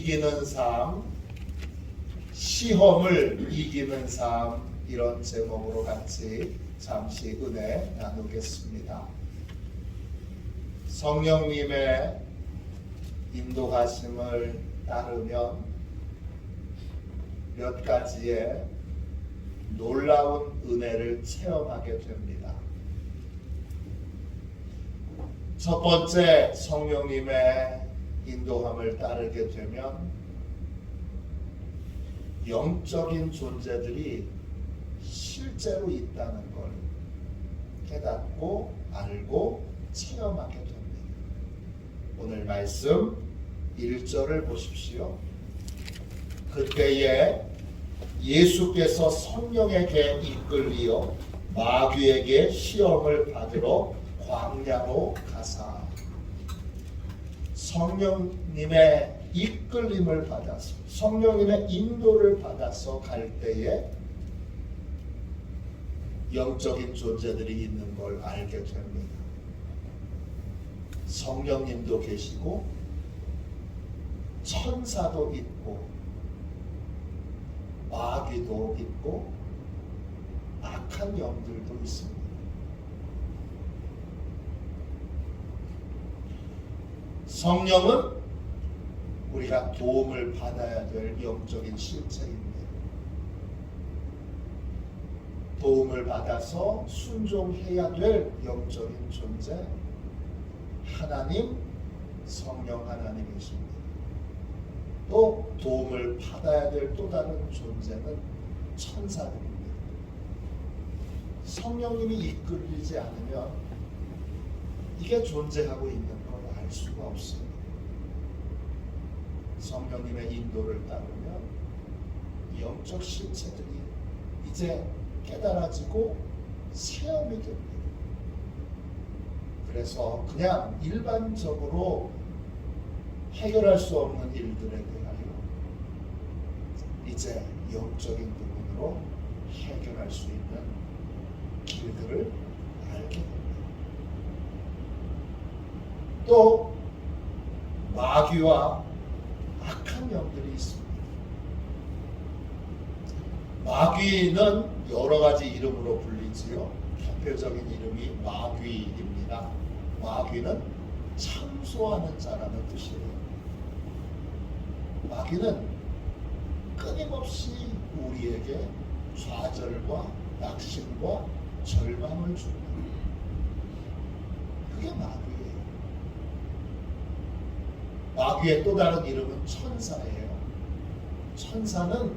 이기는 삶, 시험을 이기는 삶, 이런 제목으로 같이 잠시 은혜 나누겠습니다. 성령님의 인도하심을 따르면 몇 가지의 놀라운 은혜를 체험하게 됩니다. 첫 번째, 성령님의 인도함을 따르게 되면 영적인 존재들이 실제로 있다는 걸 깨닫고 알고 체험하게 됩니다. 오늘 말씀 1절을 보십시오. 그때에 예수께서 성령에게 이끌리어 마귀에게 시험을 받으러 광야로 가사. 성령님의 이끌림을 받아서, 성령님의 인도를 받아서 갈 때에 영적인 존재들이 있는 걸 알게 됩니다. 성령님도 계시고 천사도 있고 마귀도 있고 악한 영들도 있습니다. 성령은 우리가 도움을 받아야 될 영적인 실체입니다. 도움을 받아서 순종해야 될 영적인 존재, 하나님, 성령 하나님이십니다. 또 도움을 받아야 될 또 다른 존재는 천사들입니다. 성령님이 이끌리지 않으면 이게 존재하고 있는 걸 알 수가 없습니다. 성령님의 인도를 따르면 영적 실체들이 이제 깨달아지고 체험이 됩니다. 그래서 그냥 일반적으로 해결할 수 없는 일들에 대하여 이제 영적인 부분으로 해결할 수 있는 길들을 알게 됩니다. 또 마귀와 악한 영들이 있습니다. 마귀는 여러 가지 이름으로 불리지요. 대표적인 이름이 마귀입니다. 마귀는 참소하는 자라는 뜻이에요. 마귀는 끊임없이 우리에게 좌절과 낙심과 절망을 줍니다. 그게 마귀예요. 마귀의 또 다른 이름은 천사예요. 천사는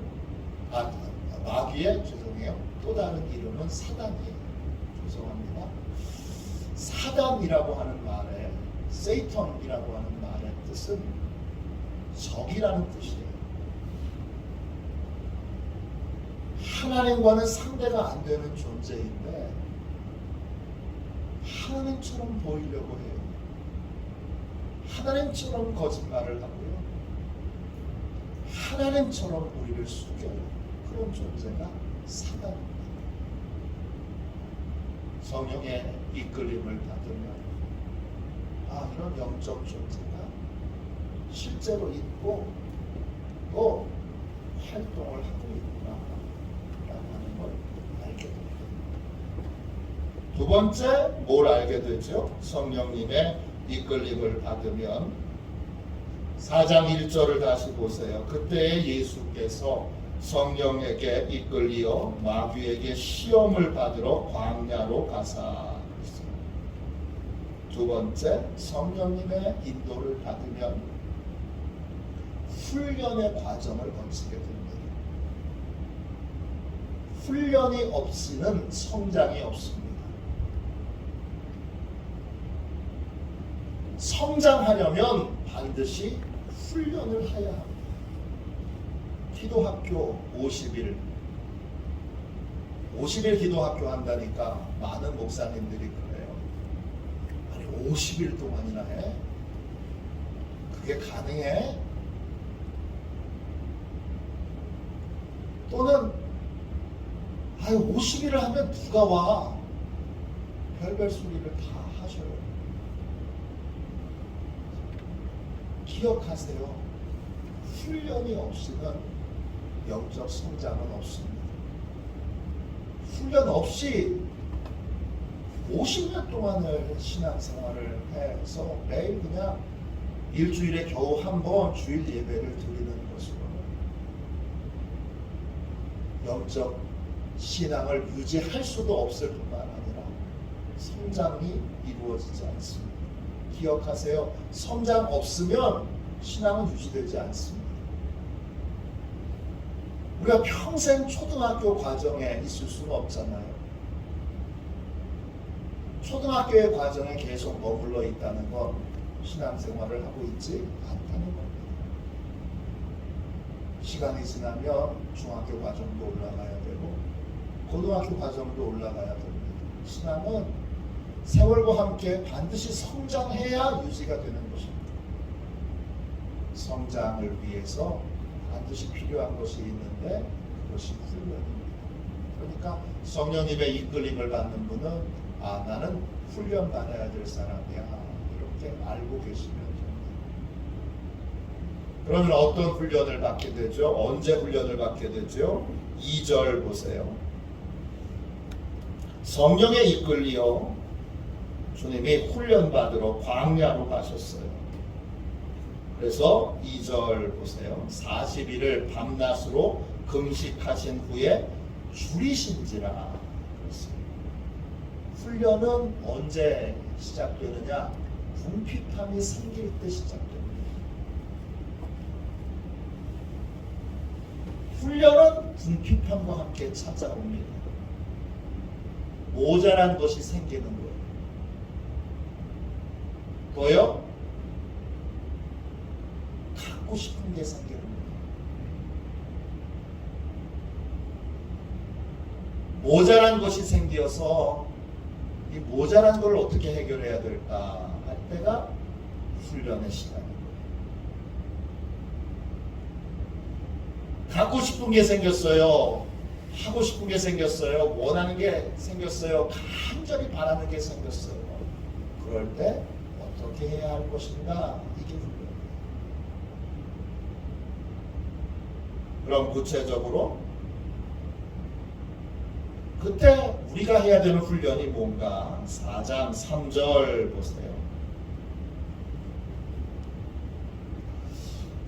마귀의 또 다른 이름은 사단이에요. 죄송합니다. 사단이라고 하는 말에 세이턴이라고 하는 말의 뜻은 적이라는 뜻이에요. 하나님과는 상대가 안 되는 존재인데 하나님처럼 보이려고 해요. 하나님처럼 거짓말을 하고요. 하나님처럼 우리를 속여요. 그런 존재가 사단입니다. 성령의 이끌림을 받으면 이런 영적 존재가 실제로 있고 또 활동을 하고 있구나 라고 하는 걸 알게 됩니다. 두 번째, 뭘 알게 되죠? 성령님의 이끌림을 받으면 4장 1절을 다시 보세요. 그때 예수께서 성령에게 이끌리어 마귀에게 시험을 받으러 광야로 가사. 두 번째, 성령님의 인도를 받으면 훈련의 과정을 거치게 됩니다. 훈련이 없이는 성장이 없습니다. 성장하려면 반드시 훈련을 해야 합니다. 기도학교 50일 기도학교 한다니까 많은 목사님들이 그래요. 아니 50일 동안이나 해? 그게 가능해? 또는 50일을 하면 누가 와? 별별 소리를 다 하셔요. 기억하세요. 훈련이 없이는 영적 성장은 없습니다. 훈련 없이 50년 동안을 신앙생활을 해서 매일 그냥 일주일에 겨우 한 번 주일 예배를 드리는 것으로는 영적 신앙을 유지할 수도 없을 뿐만 아니라 성장이 이루어지지 않습니다. 기억하세요. 성장 없으면 신앙은 유지되지 않습니다. 우리가 평생 초등학교 과정에 있을 수는 없잖아요. 초등학교의 과정에 계속 머물러 있다는 건 신앙생활을 하고 있지 않다는 겁니다. 시간이 지나면 중학교 과정도 올라가야 되고 고등학교 과정도 올라가야 됩니다. 신앙은 세월과 함께 반드시 성장해야 유지가 되는 것입니다. 성장을 위해서 반드시 필요한 것이 있는데 그것이 훈련입니다. 그러니까 성령님의 이끌림을 받는 분은 나는 훈련 받아야 될 사람이야 이렇게 알고 계시면 됩니다. 그러면 어떤 훈련을 받게 되죠? 언제 훈련을 받게 되죠? 2절 보세요. 성령에 이끌리어 주님이 훈련받으러 광야로 가셨어요. 그래서 2절 보세요. 40일을 밤낮으로 금식하신 후에 줄이신지라 그랬습니다. 훈련은 언제 시작되느냐? 궁핍함이 생길 때 시작됩니다. 훈련은 궁핍함과 함께 찾아옵니다. 모자란 것이 생기는 거예요. 뭐요? 갖고 싶은 게 생기는 거예요. 모자란 것이 생겨서 이 모자란 걸 어떻게 해결해야 될까 할 때가 훈련의 시간입니다. 갖고 싶은 게 생겼어요. 하고 싶은 게 생겼어요. 원하는 게 생겼어요. 간절히 바라는 게 생겼어요. 그럴 때 어떻게 해야 할 것인가? 이게 훈련이에요. 그럼 구체적으로 그때 우리가 해야 되는 훈련이 뭔가? 4장 3절 보세요.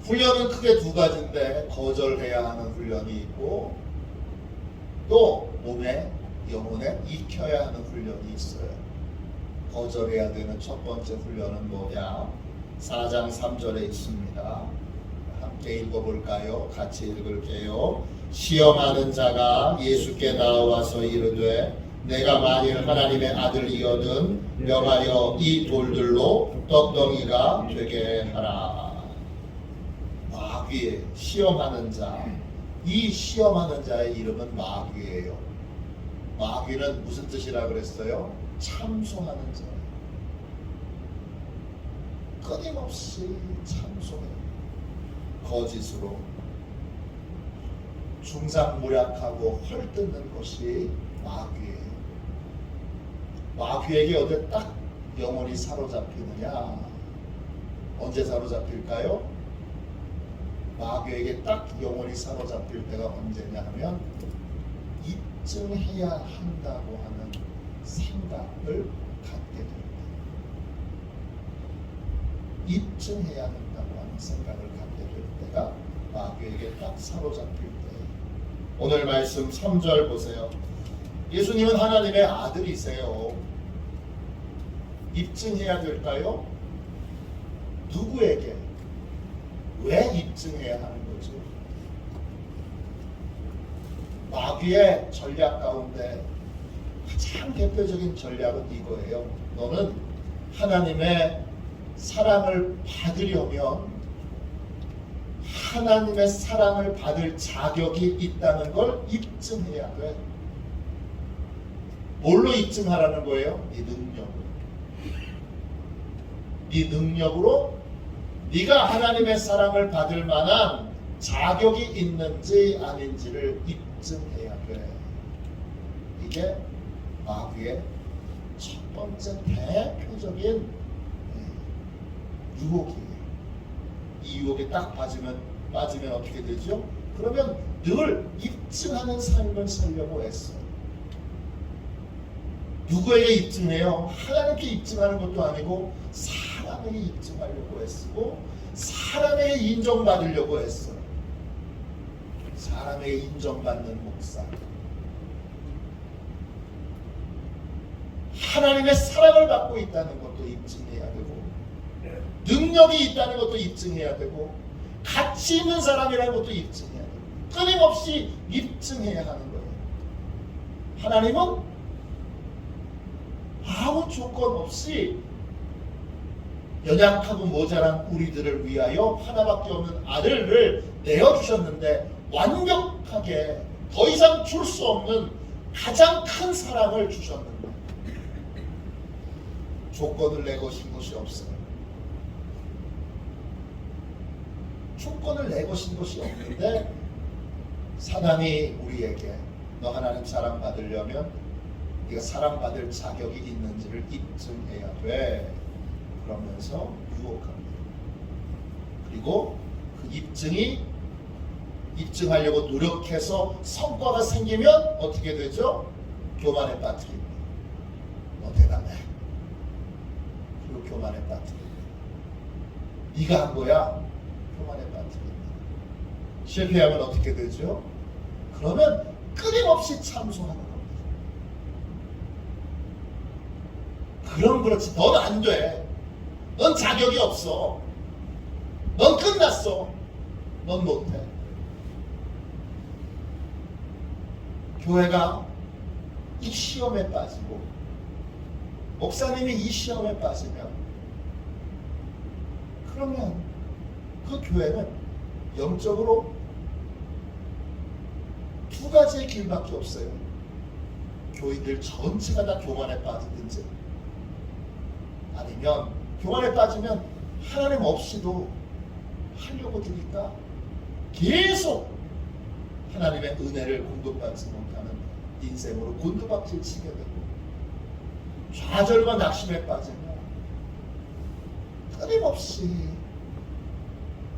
훈련은 크게 두 가지인데 거절해야 하는 훈련이 있고 또 몸에 영혼에 익혀야 하는 훈련이 있어요. 거절해야 되는 첫 번째 훈련은 뭐냐? 4장 3절에 있습니다. 함께 읽어볼까요? 같이 읽을게요. 시험하는 자가 예수께 나와서 이르되 내가 만일 하나님의 아들이거든 명하여 이 돌들로 떡덩이가 되게 하라. 마귀, 시험하는 자. 이 시험하는 자의 이름은 마귀예요. 마귀는 무슨 뜻이라 그랬어요? 참소하는 자. 끊임없이 참소해요. 거짓으로 중상모략하고 헐뜯는 것이 마귀예요. 마귀에게 어디 딱 영혼이 사로잡히느냐? 언제 사로잡힐까요? 마귀에게 딱 영혼이 사로잡힐 때가 언제냐 하면 입증해야 한다고 하는 생각을 갖게 됩니다. 입증해야 한다고 하는 생각을 갖게 될 때가 마귀에게 딱 사로잡힐 때예요. 오늘 말씀 3절 보세요. 예수님은 하나님의 아들이세요. 입증해야 될까요? 누구에게? 왜 입증해야 하는 거죠? 마귀의 전략 가운데 가장 대표적인 전략은 이거예요. 너는 하나님의 사랑을 받으려면 하나님의 사랑을 받을 자격이 있다는 걸 입증해야 돼. 뭘로 입증하라는 거예요? 네 능력으로. 네 능력으로 네가 하나님의 사랑을 받을 만한 자격이 있는지 아닌지를 입증해야 돼. 이게 마귀의 첫 번째 대표적인 유혹이에요. 이 유혹에 딱 빠지면 빠지면 어떻게 되죠? 그러면 늘 입증하는 삶을 살려고 애써요. 누구에게 입증해요? 하나님께 입증하는 것도 아니고 사람에게 입증하려고 애쓰고 사람에게 인정받으려고 애써요. 사람에게 인정받는 목사, 하나님의 사랑을 받고 있다는 것도 입증해야 되고 능력이 있다는 것도 입증해야 되고 가치 있는 사람이라는 것도 입증해야 되고 끊임없이 입증해야 하는 거예요. 하나님은 아무 조건 없이 연약하고 모자란 우리들을 위하여 하나밖에 없는 아들을 내어주셨는데 완벽하게 더 이상 줄 수 없는 가장 큰 사랑을 주셨는데 조건을 내거신 것이 없어요. 조건을 내거신 것이 없는데 사단이 우리에게 너 하나님 사랑받으려면 네가 사랑받을 자격이 있는지를 입증해야 돼 그러면서 유혹합니다. 그리고 그 입증하려고 노력해서 성과가 생기면 어떻게 되죠? 교만에 빠뜨립니다. 너 대단해. 그리고 교만에 빠뜨립니다. 네가 한 거야. 교만에 빠뜨립니다. 실패하면 어떻게 되죠? 그러면 끊임없이 참소하는 겁니다. 그럼 그렇지. 넌 안 돼. 넌 자격이 없어. 넌 끝났어. 넌 못해. 교회가 이 시험에 빠지고 목사님이 이 시험에 빠지면 그러면 그 교회는 영적으로 두 가지의 길밖에 없어요. 교인들 전체가 다 교만에 빠지든지 아니면 교만에 빠지면 하나님 없이도 하려고 드니까 계속 하나님의 은혜를 공급받지 못하는 인생으로 곤두박질 치게 되고 좌절과 낙심에 빠지면 끊임없이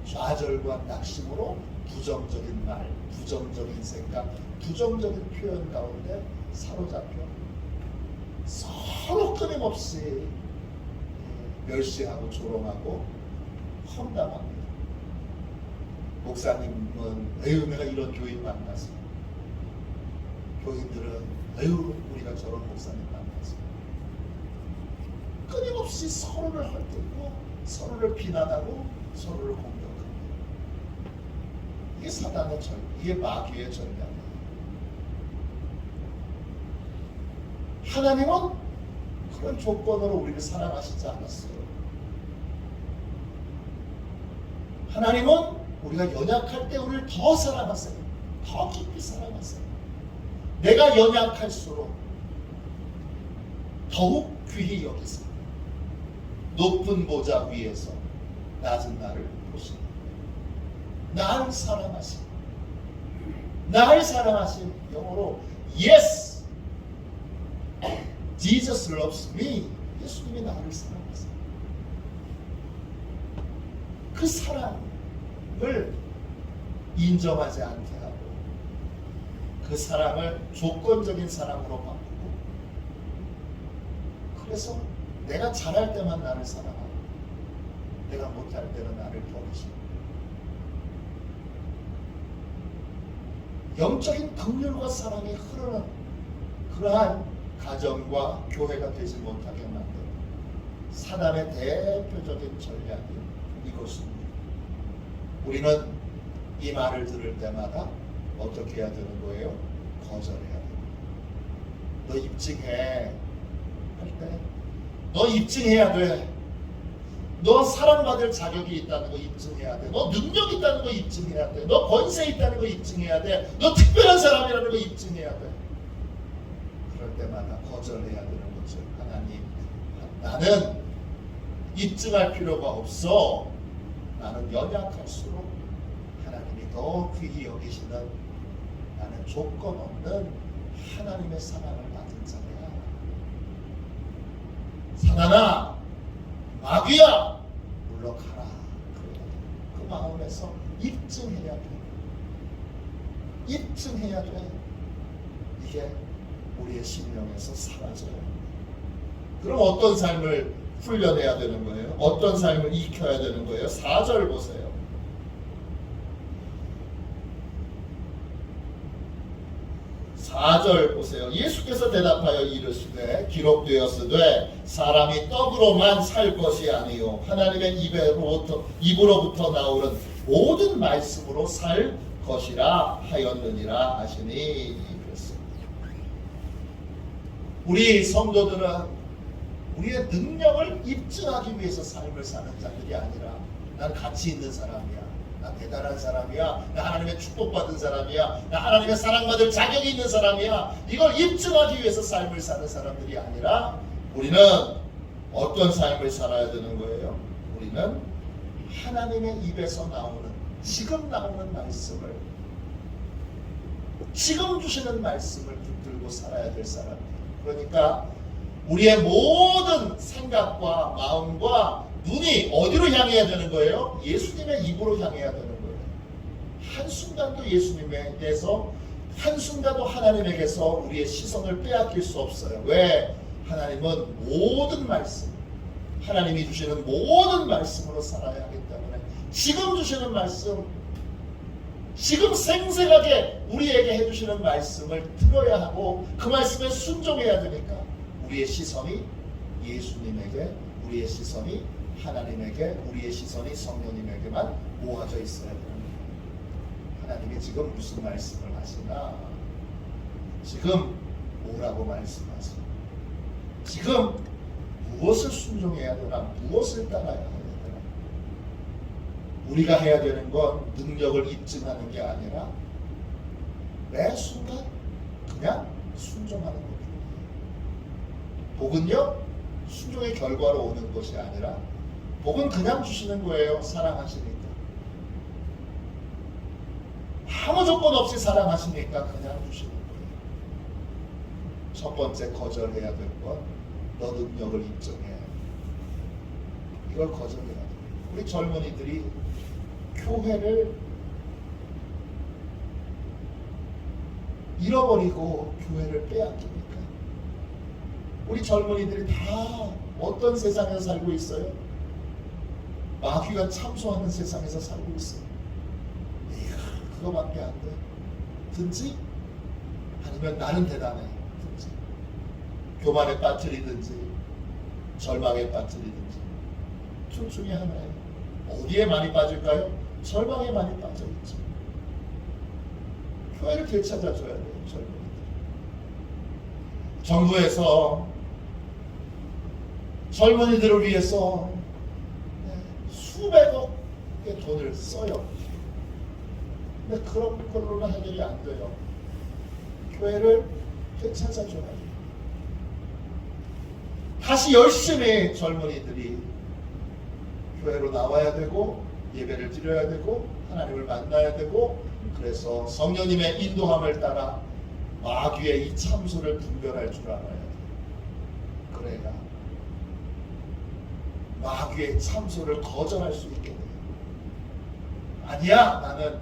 좌절과 낙심으로 부정적인 말, 부정적인 생각, 부정적인 표현 가운데 사로잡혀 서로 끊임없이 멸시하고 조롱하고 험담합니다. 목사님은 에휴 내가 이런 교인 만나서, 교인들은 에휴 우리가 저런 목사님 만나서 끊임없이 서로를 헐뜯고 서로를 비난하고 서로를 공격합니다. 이게 사단의 이게 마귀의 전략이에요. 하나님은 그런 조건으로 우리를 사랑하시지 않았어요. 하나님은 우리가 연약할 때 우리를 더 사랑하세요. 더 깊이 사랑하세요. 내가 연약할수록 더욱 귀히 여기세요. 높은 보좌 위에서 낮은 나를 보시니 나를 사랑하신, 나를 사랑하신 영어로 Yes, Jesus loves me. 예수님이 나를 사랑하세요. 그 사랑을 인정하지 않게 하고 그 사랑을 조건적인 사랑으로 바꾸고, 그래서 내가 잘할 때만 나를 사랑하고 내가 못할 때는 나를 버리시고, 영적인 긍휼과 사랑이 흐르는 그러한 가정과 교회가 되지 못하게 만드는 사단의 대표적인 전략이 이것입니다. 우리는 이 말을 들을 때마다 어떻게 해야 되는 거예요? 거절해야 돼요. 너 입증해 할 때 너 입증해야 돼. 너 사랑받을 자격이 있다는 거 입증해야 돼. 너 능력 있다는 거 입증해야 돼. 너 권세 있다는 거 입증해야 돼. 너 특별한 사람이라는 거 입증해야 돼. 그럴 때마다 거절해야 되는 거죠. 하나님, 나는 입증할 필요가 없어. 나는 연약할수록 하나님이 더 귀히 여기시는, 나는 조건 없는 하나님의 사랑을 받은 자야. 사단아, 마귀야, 물러가라. 그 마음에서 입증해야 돼. 입증해야 돼. 이게 우리의 심령에서 사라져요. 그럼 어떤 삶을 훈련해야 되는 거예요? 어떤 삶을 익혀야 되는 거예요? 4절 보세요. 4절 보세요. 예수께서 대답하여 이르시되 기록되었으되 사람이 떡으로만 살 것이 아니요 하나님의 입으로부터 나오는 모든 말씀으로 살 것이라 하였느니라 하시니. 그랬습니다. 우리 성도들은 우리의 능력을 입증하기 위해서 삶을 사는 자들이 아니라 난 가치 있는 사람이야, 나 대단한 사람이야, 나 하나님의 축복받은 사람이야, 나 하나님의 사랑받을 자격이 있는 사람이야, 이걸 입증하기 위해서 삶을 사는 사람들이 아니라 우리는 어떤 삶을 살아야 되는 거예요? 우리는 하나님의 입에서 나오는, 지금 나오는 말씀을, 지금 주시는 말씀을 붙들고 살아야 될 사람. 그러니까 우리의 모든 생각과 마음과 눈이 어디로 향해야 되는 거예요? 예수님의 입으로 향해야 되는 거예요. 한순간도 예수님에게서, 한순간도 하나님에게서 우리의 시선을 빼앗길 수 없어요. 왜? 하나님은 모든 말씀, 하나님이 주시는 모든 말씀으로 살아야 하기 때문에 지금 주시는 말씀, 지금 생생하게 우리에게 해주시는 말씀을 들어야 하고 그 말씀에 순종해야 되니까 우리의 시선이 예수님에게, 우리의 시선이 하나님에게, 우리의 시선이 성령님에게만 모아져 있어야 됩니다. 하나님이 지금 무슨 말씀을 하시나? 지금 뭐라고 말씀하시나? 지금 무엇을 순종해야 되나? 무엇을 따라야 되나? 우리가 해야 되는 건 능력을 입증하는 게 아니라 매 순간 그냥 순종하는 겁니다. 복은요, 순종의 결과로 오는 것이 아니라 복은 그냥 주시는 거예요. 사랑하시니까. 아무 조건 없이 사랑하시니까 그냥 주시는 거예요. 첫 번째 거절해야 될 건 너 능력을 입증해. 이걸 거절해야 돼. 우리 젊은이들이 교회를 잃어버리고 교회를 빼앗깁니까? 우리 젊은이들이 다 어떤 세상에서 살고 있어요? 마귀가 참소하는 세상에서 살고 있어요. 이야, 그거밖에 안 돼. 든지 아니면 나는 대단해. 든지 교만에 빠뜨리든지 절망에 빠뜨리든지 둘 중에 하나예요. 어디에 많이 빠질까요? 절망에 많이 빠져있죠. 교회를 되찾아줘야 돼요. 젊은이들. 정부에서 젊은이들을 위해서 수백억의 돈을 써요. 근데 그런 걸로는 해결이 안 돼요. 교회를 되찾아줘야 돼요. 다시 열심히 젊은이들이 교회로 나와야 되고 예배를 드려야 되고 하나님을 만나야 되고, 그래서 성령님의 인도함을 따라 마귀의 이 참소를 분별할 줄 알아야 돼요. 그래야 마귀의 참소를 거절할 수 있게 돼요. 아니야, 나는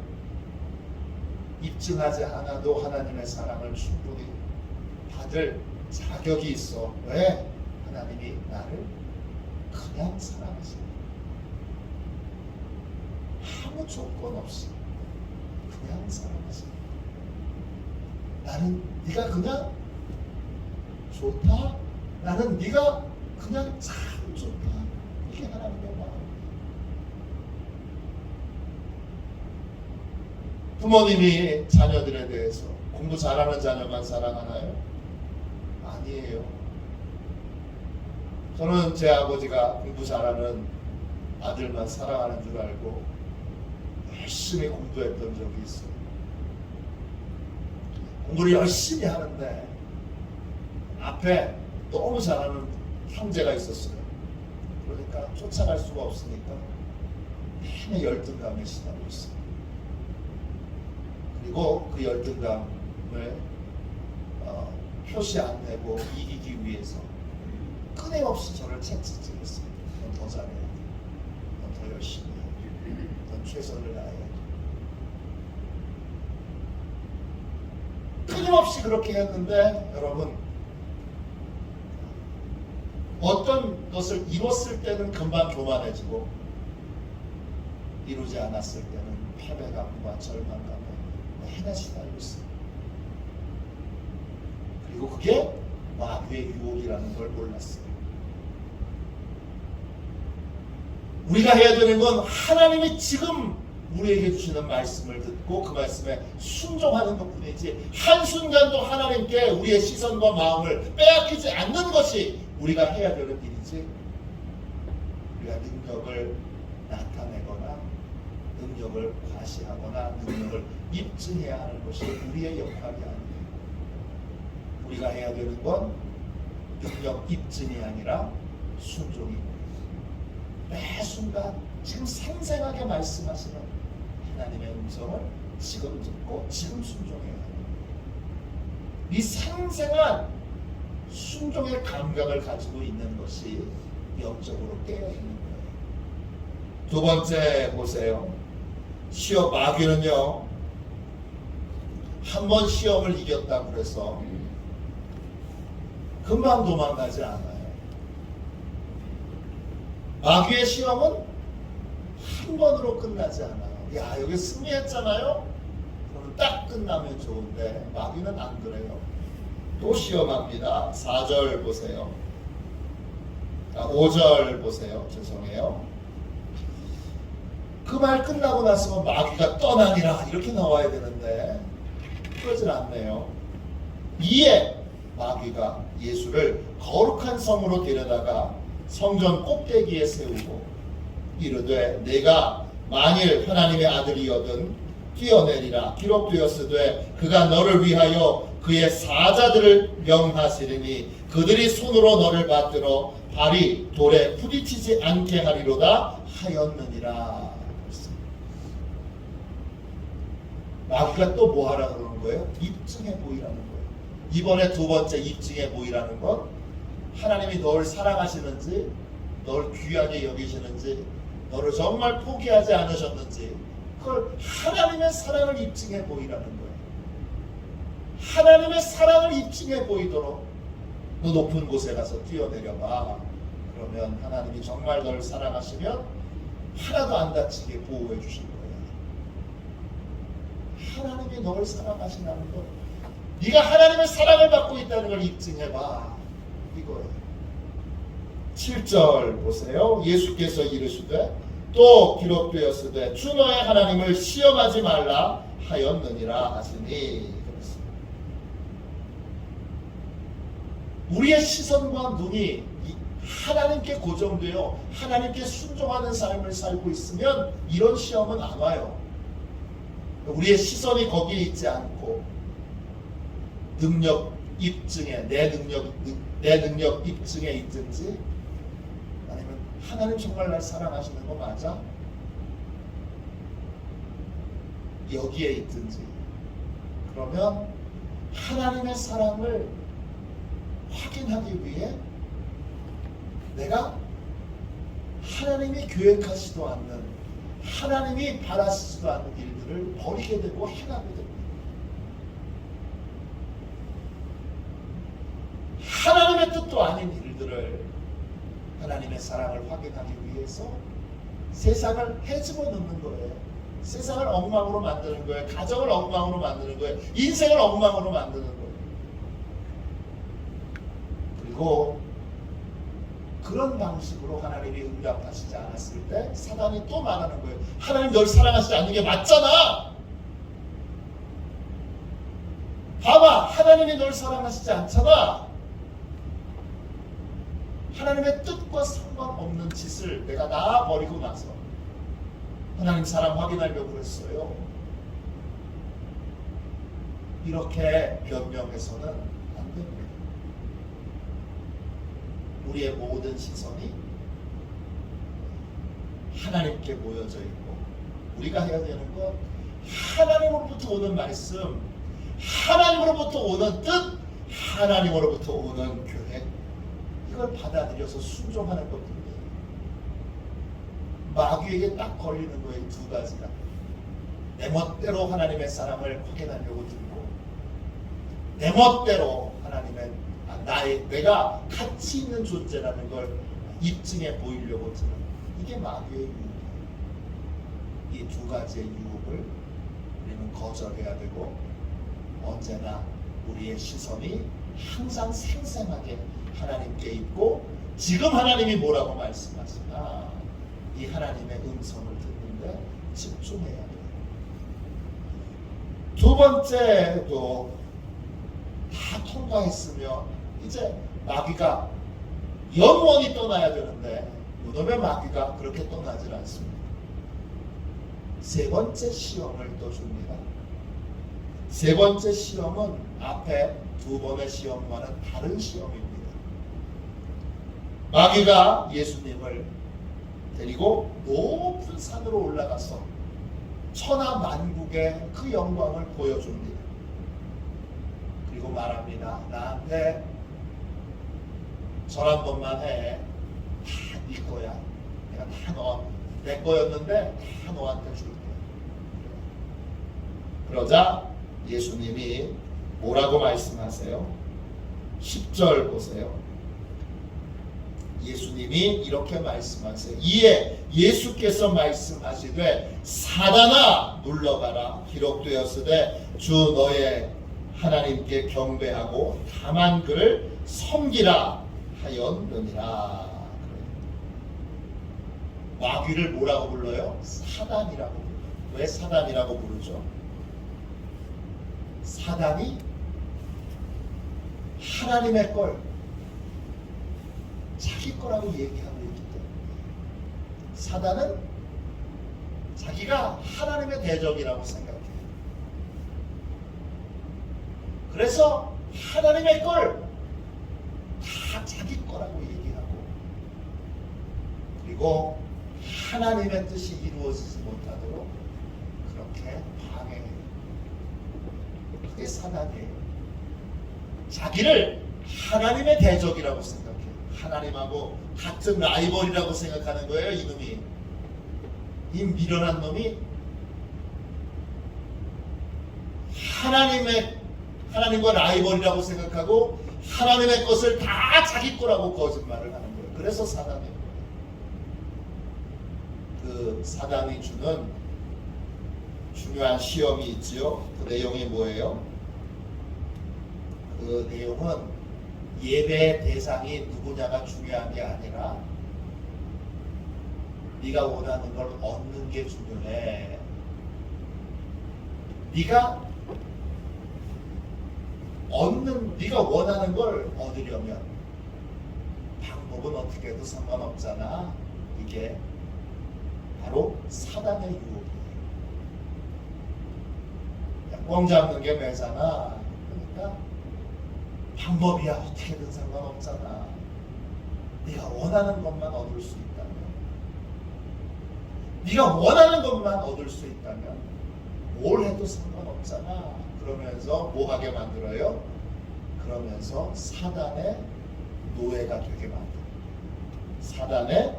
입증하지 않아도 하나님의 사랑을 충분히 받을 자격이 있어. 왜? 하나님이 나를 그냥 사랑하시는, 아무 조건 없이 그냥 사랑하시는, 나는 네가 그냥 좋다, 나는 네가 그냥 참 좋다, 이게 하나님의 마음이에요. 부모님이 자녀들에 대해서 공부 잘하는 자녀만 사랑하나요? 아니에요. 저는 제 아버지가 공부 잘하는 아들만 사랑하는 줄 알고 열심히 공부했던 적이 있어요. 공부를 열심히 하는데 앞에 너무 잘하는 형제가 있었어요. 그러니까 쫓아갈 수가 없으니까 내내 열등감에 시달고 있어요. 그리고 그 열등감을 표시 안 내고 이기기 위해서 끊임없이 저를 채찍질했어요. 넌 더 잘해야 돼. 넌 더 열심히 해. 넌 최선을 다해야 돼. 끊임없이 그렇게 했는데 여러분 어떤 것을 이뤘을 때는 금방 교만해지고 이루지 않았을 때는 패배감과 절망감에 해나 시달리고 있습니다. 그리고 그게 마귀의 유혹이라는 걸 몰랐어요. 우리가 해야 되는 건 하나님이 지금 우리에게 주시는 말씀을 듣고 그 말씀에 순종하는 것뿐이지 한순간도 하나님께 우리의 시선과 마음을 빼앗기지 않는 것이 우리가 해야 되는 일이지 우리가 능력을 나타내거나 능력을 과시하거나 능력을 입증해야 하는 것이 우리의 역할이 아니에요. 우리가 해야 되는 건 능력 입증이 아니라 순종입니다. 매 순간 지금 생생하게 말씀하시는 하나님의 음성을 지금 듣고 지금 순종해야 합니다. 이 생생한 순종의 감각을 가지고 있는 것이 영적으로 깨어 있는 거예요. 두 번째 보세요. 시험 마귀는요. 한 번 시험을 이겼다고 그래서 금방 도망가지 않아요. 마귀의 시험은 한 번으로 끝나지 않아요. 야, 여기 승리했잖아요? 그러면 딱 끝나면 좋은데 마귀는 안 그래요. 또 시험합니다. 4절 보세요. 5절 보세요. 죄송해요. 그 말 끝나고 나서 마귀가 떠나니라 이렇게 나와야 되는데 그러질 않네요. 이에 마귀가 예수를 거룩한 성으로 데려다가 성전 꼭대기에 세우고 이르되 내가 만일 하나님의 아들이거든 뛰어내리라 기록되었으되 그가 너를 위하여 그의 사자들을 명하시리니 그들이 손으로 너를 받들어 발이 돌에 부딪히지 않게 하리로다 하였느니라. 마귀가 또 뭐 하라 그러는 거예요? 입증해 보이라는 거예요. 이번에 두 번째 입증해 보이라는 건 하나님이 너를 사랑하시는지 너를 귀하게 여기시는지 너를 정말 포기하지 않으셨는지 그걸 하나님의 사랑을 입증해 보이라는 거예요. 하나님의 사랑을 입증해 보이도록 너 높은 곳에 가서 뛰어내려봐. 그러면 하나님이 정말 너를 사랑하시면 하나도 안 다치게 보호해 주실 거예요. 하나님이 너를 사랑하신다는 것, 네가 하나님의 사랑을 받고 있다는 걸 입증해봐. 이거예요. 7절 보세요. 예수께서 이르시되 또 기록되었으되 주 너의 하나님을 시험하지 말라 하였느니라 하시니. 그렇습니다. 우리의 시선과 눈이 하나님께 고정되어 하나님께 순종하는 삶을 살고 있으면 이런 시험은 안 와요. 우리의 시선이 거기에 있지 않고 능력 입증에 내 능력 입증에 있든지 아니면 하나님 정말 날 사랑하시는 거 맞아? 여기에 있든지 그러면 하나님의 사랑을 확인하기 위해 내가 하나님이 계획하시지도 않는 하나님이 바라시지도 않는 일들을 버리게 되고 행하게 됩니다. 하나님의 뜻도 아닌 일들을 하나님의 사랑을 확인하기 위해서 세상을 헤집어 넣는 거예요. 세상을 엉망으로 만드는 거예요. 가정을 엉망으로 만드는 거예요. 인생을 엉망으로 만드는 거예요. 그리고 그런 방식으로 하나님이 응답하시지 않았을 때 사단이 또 말하는 거예요. 하나님 널 사랑하시지 않는 게 맞잖아. 봐봐, 하나님이 널 사랑하시지 않잖아. 하나님의 뜻과 상관없는 짓을 내가 다 버리고 나서 하나님 사랑 확인하려고 그랬어요. 이렇게 변명해서는 안 됩니다. 우리의 모든 시선이 하나님께 모여져 있고 우리가 해야 되는 건 하나님으로부터 오는 말씀, 하나님으로부터 오는 뜻, 하나님으로부터 오는 계획, 이걸 받아들여서 순종하는 것뿐이에요. 마귀에게 딱 걸리는 거예요. 두 가지가. 내 멋대로 하나님의 사랑을 확인하려고 들고 내 멋대로 하나님의 내가 가치 있는 존재라는 걸 입증해 보이려고 드는 이게 마귀의 유혹이에요. 이 두 가지의 유혹을 우리는 거절해야 되고 언제나 우리의 시선이 항상 생생하게 하나님께 있고 지금 하나님이 뭐라고 말씀하시나 이 하나님의 음성을 듣는데 집중해야 돼요. 두 번째도 다 통과했으면 이제 마귀가 영원히 떠나야 되는데 요놈의 마귀가 그렇게 떠나질 않습니다. 세 번째 시험을 또 줍니다. 세 번째 시험은 앞에 두 번의 시험과는 다른 시험입니다. 마귀가 예수님을 데리고 높은 산으로 올라가서 천하 만국의 그 영광을 보여줍니다. 그리고 말합니다. 나한테 절 한 번만 해. 다 네 거야. 내가 다 내 거였는데 다 너한테 줄게. 그러자 예수님이 뭐라고 말씀하세요? 10절 보세요. 예수님이 이렇게 말씀하세요. 이에 예수께서 말씀하시되 사단아 물러가라. 기록되었으되 주 너의 하나님께 경배하고 다만 그를 섬기라 하였느니라. 마귀를 뭐라고 불러요? 사단이라고 불러요. 왜 사단이라고 부르죠? 사단이 하나님의 걸 자기 거라고 얘기하고 있기 때문에 사단은 자기가 하나님의 대적이라고 생각해요. 그래서 하나님의 걸 다 자기 거라고 얘기하고 그리고 하나님의 뜻이 이루어지지 못하도록 그렇게 방해해요. 그게 사단이에요. 자기를 하나님의 대적이라고 생각해요. 하나님하고 같은 라이벌이라고 생각하는 거예요. 이놈이 이 미련한 놈이 하나님과 라이벌이라고 생각하고 하나님의 것을 다 자기 거라고 거짓말을 하는 거예요. 그래서 사단이에요. 그 사단이 주는 중요한 시험이 있지요. 그 내용이 뭐예요? 그 내용은 예배의 대상이 누구냐가 중요한 게 아니라 네가 원하는 걸 얻는 게 중요해. 네가 원하는 걸 얻으려면 방법은 어떻게 해도 상관없잖아. 이게 바로 사단의 유혹이에요. 뻥 잡는 게 매잖아. 그러니까 방법이야 어떻게든 상관없잖아. 네가 원하는 것만 얻을 수 있다면, 네가 원하는 것만 얻을 수 있다면 뭘 해도 상관없잖아. 그러면서 뭐 하게 만들어요? 그러면서 사단의 노예가 되게 만들어요. 사단의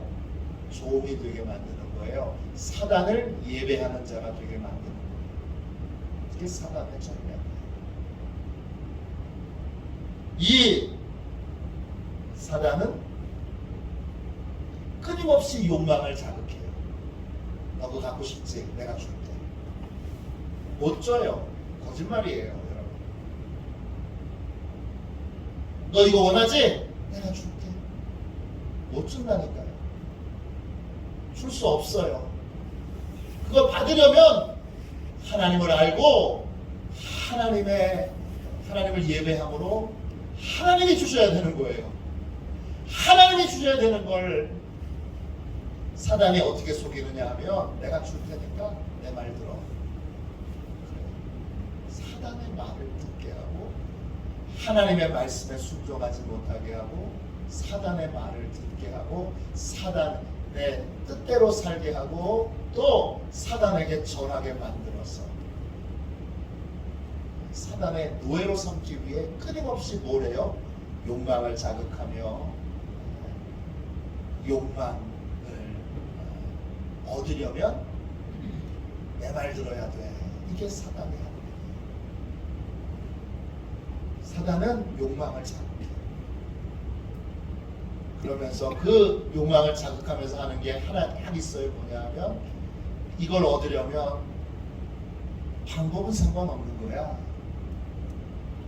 종이 되게 만드는 거예요. 사단을 예배하는 자가 되게 만드는 거예요. 그게 사단의 전략이에요. 이 사단은 끊임없이 욕망을 자극해요. 너도 갖고 싶지? 내가 줄게. 못 줘요. 거짓말이에요, 여러분. 너 이거 원하지? 내가 줄게. 못 준다니까요. 줄 수 없어요. 그걸 받으려면 하나님을 알고 하나님을 예배함으로 하나님이 주셔야 되는 거예요. 하나님이 주셔야 되는 걸 사단이 어떻게 속이느냐 하면 내가 줄 테니까 내 말 들어. 사단의 말을 듣게 하고 하나님의 말씀에 순종하지 못하게 하고 사단의 말을 듣게 하고 사단의 뜻대로 살게 하고 또 사단에게 전하게 만들어서 사단의 노예로 삼기 위해 끊임없이 뭘 해요? 욕망을 자극하며 욕망을 얻으려면 내 말 들어야 돼. 이게 사단의 사단은 욕망을 자극해. 그러면서 그 욕망을 자극하면서 하는 게 하나 딱 있어요. 뭐냐면 이걸 얻으려면 방법은 상관없는 거야.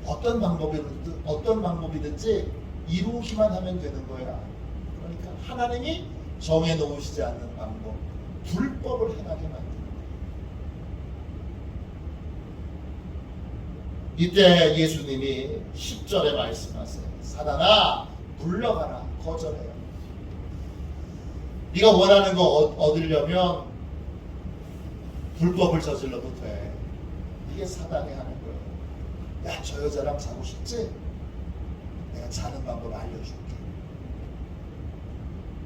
어떤 방법이든지 이루기만 하면 되는 거야. 그러니까 하나님이 정해 놓으시지 않는 방법, 불법을 행하게 만드는 거야. 이때 예수님이 10절에 말씀하세요. 사단아 물러가라. 거절해요. 네가 원하는 거 얻으려면 불법을 저질러도 돼. 이게 사단이 하는 거예요. 야, 저 여자랑 자고 싶지? 내가 자는 방법 알려줄게.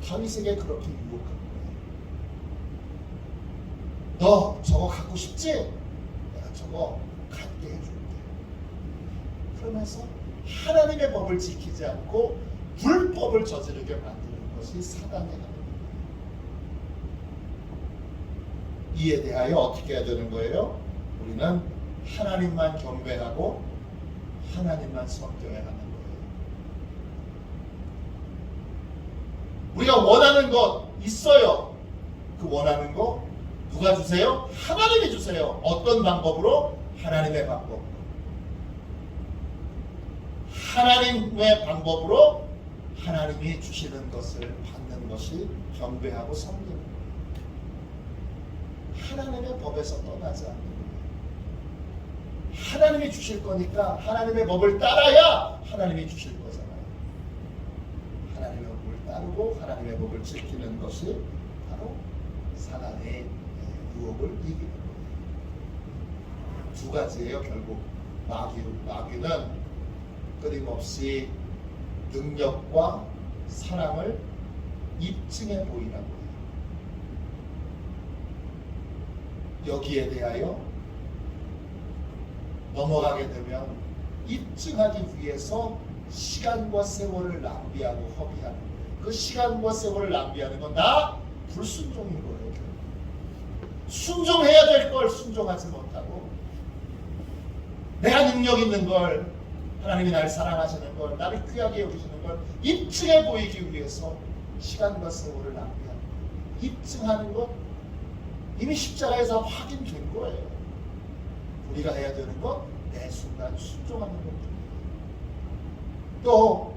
다윗에게 그렇게 유혹한 거예요. 너 저거 갖고 싶지? 내가 저거 갖게 해줄게. 그러면서 하나님의 법을 지키지 않고 불법을 저지르게 만드는 것이 사단의 하는 거예요. 이에 대하여 어떻게 해야 되는 거예요? 우리는 하나님만 경배하고 하나님만 섬겨야 하는 거예요. 우리가 원하는 것 있어요. 그 원하는 거 누가 주세요? 하나님이 주세요. 어떤 방법으로? 하나님의 방법. 하나님의 방법으로 하나님이 주시는 것을 받는 것이 경배하고 섬기는 거예요. 하나님의 법에서 떠나지 않는 거예요. 하나님이 주실 거니까 하나님의 법을 따라야 하나님이 주실 거잖아요. 하나님의 법을 따르고 하나님의 법을 지키는 것이 바로 사단의 유혹을 이기는 거예요. 두 가지예요. 결국 마귀는 끊임없이 능력과 사랑을 입증해 보이라고 해요. 여기에 대하여 넘어가게 되면 입증하기 위해서 시간과 세월을 낭비하고 허비하는 거예요. 그 시간과 세월을 낭비하는 건 다 불순종인 거예요. 순종해야 될 걸 순종하지 못하고, 내가 능력 있는 걸, 하나님이 나를 사랑하시는 걸, 나를 귀하게 여기시는 걸 입증해 보이기 위해서 시간과 세월을 낭비하는 거예요. 입증하는 것 이미 십자가에서 확인된 거예요. 우리가 해야 되는 것 매 순간 순종하는 것. 또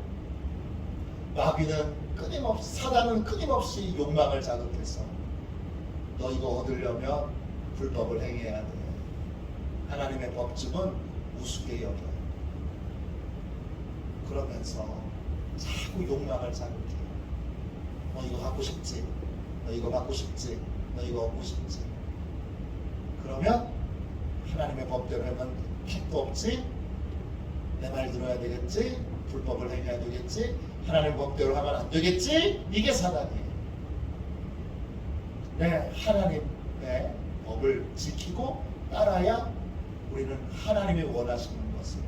사단은 끊임없이 욕망을 자극해서 너 이거 얻으려면 불법을 행해야 돼. 하나님의 법칙은 우습게 여겨요. 그러면서 자꾸 욕망을 자극해요. 너 이거 갖고 싶지? 너 이거 받고 싶지? 너 이거 얻고 싶지? 그러면 하나님의 법대로 하면 택도 없지? 내 말 들어야 되겠지? 불법을 행해야 되겠지? 하나님의 법대로 하면 안 되겠지? 이게 사단이에요. 네, 하나님의 법을 지키고 따라야 우리는 하나님이 원하시는 것을,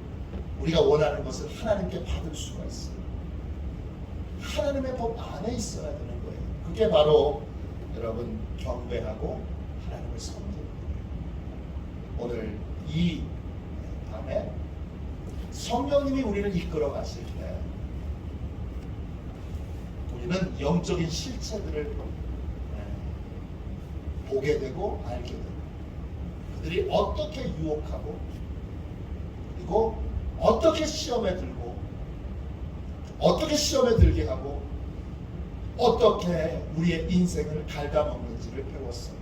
우리가 원하는 것을 하나님께 받을 수가 있어요. 하나님의 법 안에 있어야 되는 거예요. 그게 바로 여러분 경배하고 하나님을 섬기는 거예요. 오늘 이 밤에 성령님이 우리를 이끌어 가실 때 우리는 영적인 실체들을 보게 되고 알게 되고, 그들이 어떻게 유혹하고 그리고 어떻게 시험에 들고 어떻게 시험에 들게 하고 어떻게 우리의 인생을 갉아먹는지를 배웠어요.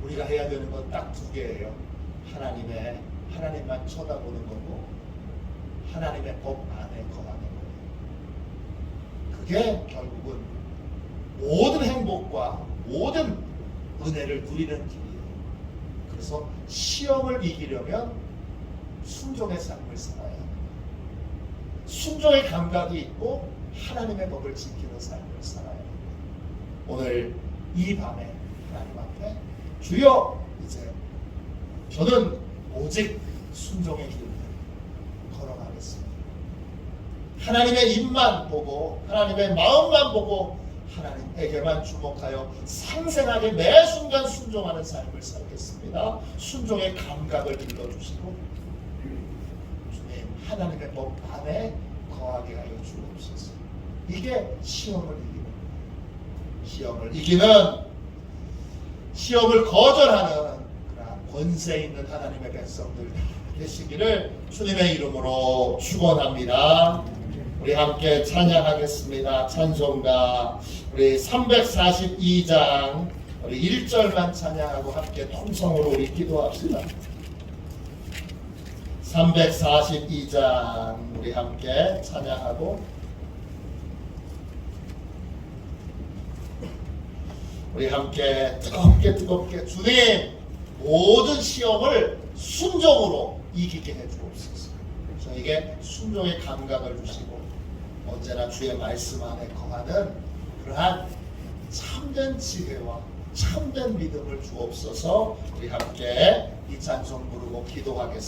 우리가 해야 되는 건 딱 두 개예요. 하나님만 쳐다보는 거고 하나님의 법 안에 거하는 거예요. 그게 결국은 모든 행복과 모든 은혜를 누리는 길이에요. 그래서 시험을 이기려면 순종의 삶을 살아야 해요. 순종의 감각이 있고 하나님의 법을 지키는 삶을 살아야 해요. 오늘 이 밤에 하나님 앞에 주여, 이제 저는 오직 순종의 길을 걸어가겠습니다. 하나님의 입만 보고 하나님의 마음만 보고 하나님에게만 주목하여 생생하게 매 순간 순종하는 삶을 살겠습니다. 순종의 감각을 길러주시고 주님 하나님의 법 안에 거하게 하여 주옵소서. 이게 시험을 이기는 거예요. 시험을 이기는, 시험을 거절하는 그러한 권세 있는 하나님의 백성들 되시기를 주님의 이름으로 축원합니다. 우리 함께 찬양하겠습니다. 찬송가 우리 342장 우리 1절만 찬양하고 함께 통성으로 우리 기도합시다. 342장 우리 함께 찬양하고 우리 함께 뜨겁게 주님 모든 시험을 순종으로 이기게 해주옵소서. 저에게 순종의 감각을 주시고 언제나 주의 말씀 안에 거하는 그러한 참된 지혜와 참된 믿음을 주옵소서. 우리 함께 이 찬송 부르고 기도하겠습니다.